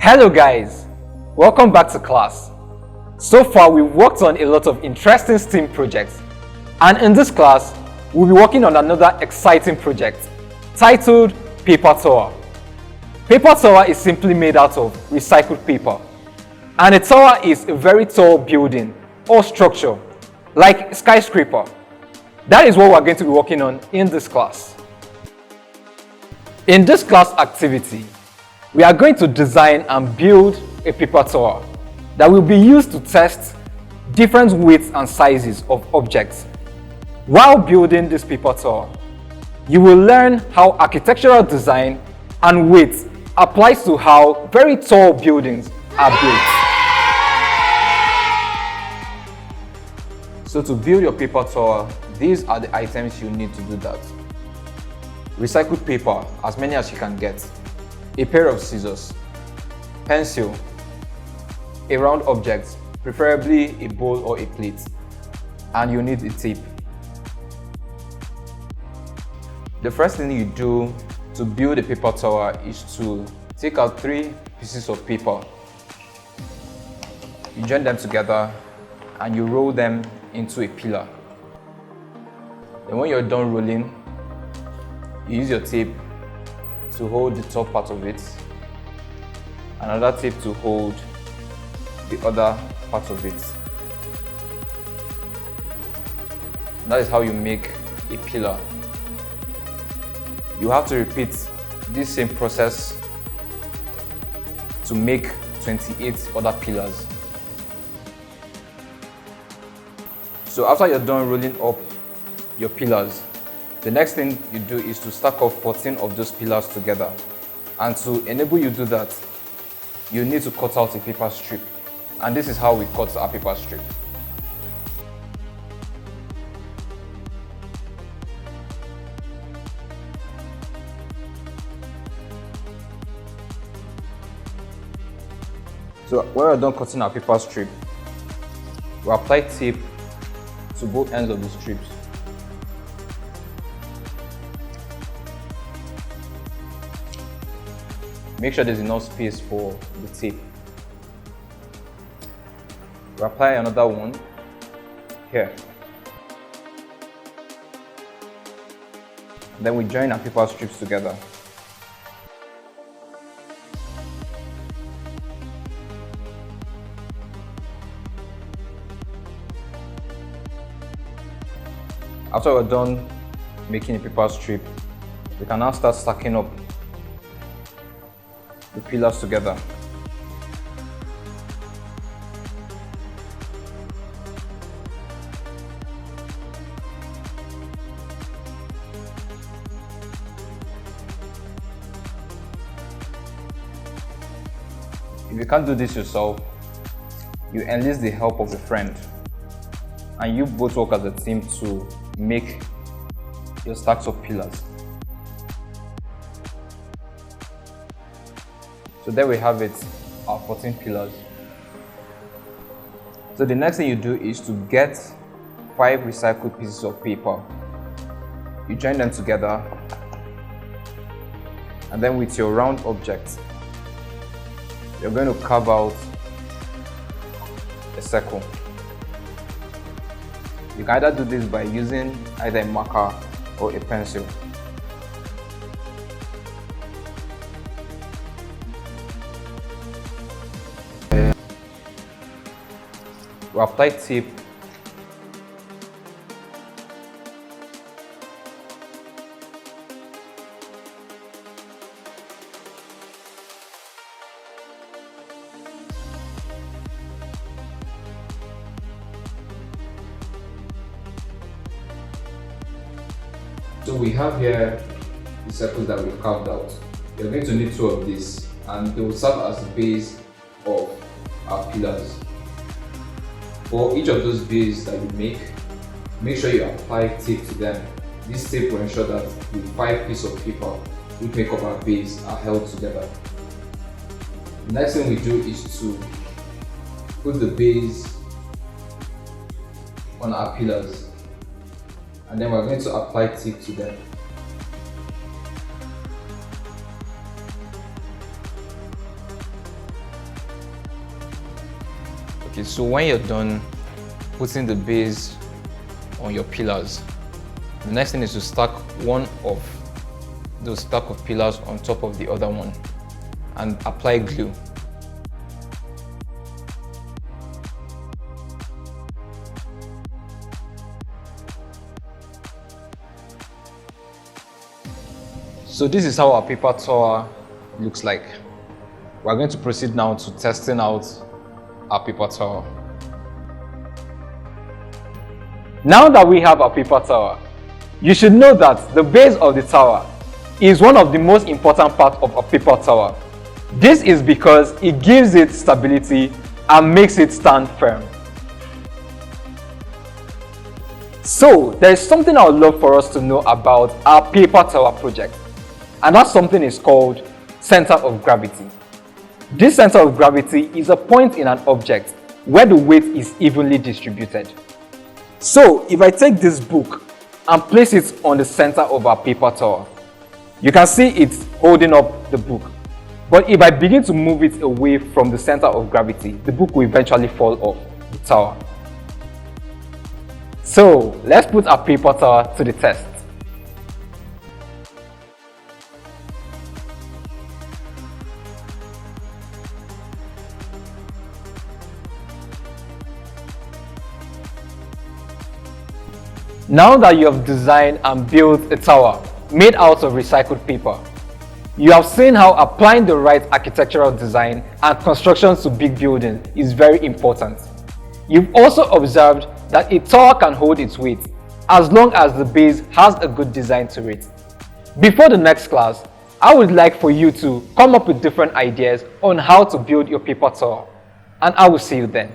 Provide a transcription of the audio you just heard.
Hello guys, welcome back to class. So far we've worked on a lot of interesting STEAM projects, and in this class we'll be working on another exciting project titled Paper Tower. Paper tower is simply made out of recycled paper, and a tower is a very tall building or structure like a skyscraper. That is what we're going to be working on in this class. In this class activity, we are going to design and build a paper tower that will be used to test different weights and sizes of objects. While building this paper tower, you will learn how architectural design and weight applies to how very tall buildings are built. So to build your paper tower, these are the items you need to do that. Recycled paper, as many as you can get, a pair of scissors, pencil, a round object, preferably a bowl or a plate, and you need a tape. The first thing you do to build a paper tower is to take out 3 pieces of paper. You join them together and you roll them into a pillar. Then when you're done rolling, you use your tape to hold the top part of it, another tape to hold the other part of it. That is how you make a pillar. You have to repeat this same process to make 28 other pillars. So after you're done rolling up your pillars, the next thing you do is to stack up 14 of those pillars together. And to enable you do that, you need to cut out a paper strip. And this is how we cut our paper strip. So when we're done cutting our paper strip, we apply tape to both ends of the strips. Make sure there's enough space for the tape. We apply another one here. Then we join our paper strips together. After we're done making a paper strip, we can now start stacking up the pillars together. If you can't do this yourself, you enlist the help of a friend, and you both work as a team to make your stacks of pillars. So there we have it, our 14 pillars. So the next thing you do is to get 5 recycled pieces of paper. You join them together, and then with your round object, you're going to carve out a circle. You can either do this by using either a marker or a pencil. We apply tape So we have here the circles that we've carved out. You're going to need 2 of these, and they will serve as the base of our pillars. For each of those bases that you make sure you apply tape to them. This tape will ensure that the 5 pieces of paper which make up our base are held together. The next thing we do is to put the base on our pillars, and then we're going to apply tape to them. Okay, so when you're done putting the base on your pillars, the next thing is to stack one of those stack of pillars on top of the other one and apply glue. So this is how our paper tower looks like. We're going to proceed now to testing out our paper tower. Now that we have our paper tower, you should know that the base of the tower is one of the most important parts of a paper tower. This is because it gives it stability and makes it stand firm. So there is something I would love for us to know about our paper tower project, and that something is called center of gravity. This center of gravity is a point in an object where the weight is evenly distributed. So if I take this book and place it on the center of our paper tower, you can see it's holding up the book. But if I begin to move it away from the center of gravity, the book will eventually fall off the tower. So let's put our paper tower to the test. Now that you have designed and built a tower made out of recycled paper, you have seen how applying the right architectural design and construction to big buildings is very important. You've also observed that a tower can hold its weight as long as the base has a good design to it. Before the next class, I would like for you to come up with different ideas on how to build your paper tower, and I will see you then.